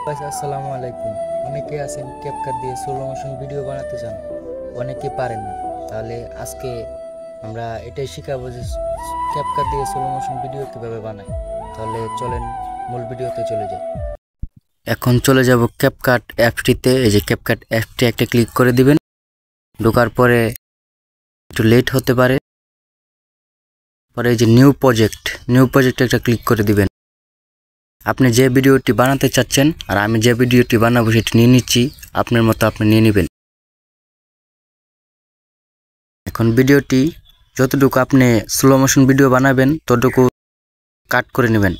Guys আসসালামু আলাইকুম। অনেকে আছেন ক্যাপকাট দিয়ে স্লো মোশন ভিডিও বানাতে চান, অনেকে পারেন না। তাহলে আজকে আমরা এটাই শিখাবো যে ক্যাপকাট দিয়ে স্লো মোশন ভিডিও কিভাবে বানায়। তাহলে চলেন মূল ভিডিওতে চলে যাই। এখন চলে যাব ক্যাপকাট অ্যাপটিতে। এই যে ক্যাপকাট অ্যাপটি একটা ক্লিক করে দিবেন। ঢোকার পরে একটু লেট হতে পারে, পরে এই যে নিউ প্রজেক্ট একটা ক্লিক করে দিবেন। আপনি যে ভিডিওটি বানাতে চাচ্ছেন আর আমি যে ভিডিওটি বানাবো সেটি নিয়ে নিচ্ছি, আপনার মতো আপনি নিয়ে নেবেন। এখন ভিডিওটি যতটুকু আপনি স্লো মোশন ভিডিও বানাবেন ততটুকু কাট করে নেবেন।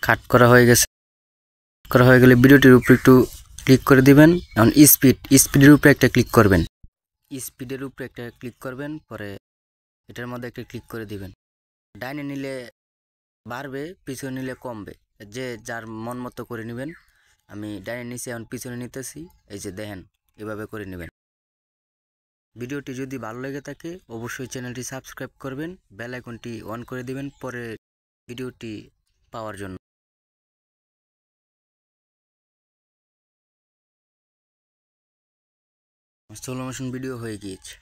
কাট করা হয়ে গেছে। করা হয়ে গেলে ভিডিওটির উপরে একটু ক্লিক করে দিবেন। এখন স্পিডের উপরে একটা ক্লিক করবেন। স্পিডের উপরে একটা ক্লিক করবেন, পরে এটার মধ্যে একটা ক্লিক করে দিবেন। ডাইনে নিলে বাড়বে, পিছনে নিলে কমবে, যে যার মন মতো করে নেবেন। আমি ডাইনে নিচে এখন পিছনে নিতেছি, এই যে দেখেন এভাবে করে নেবেন। ভিডিওটি যদি ভালো লেগে থাকে অবশ্যই চ্যানেলটি সাবস্ক্রাইব করবেন, বেল আইকনটি অন করে দিবেন পরে ভিডিওটি পাওয়ার জন্য। স্লো মোশন ভিডিও হয়ে গিয়েছে।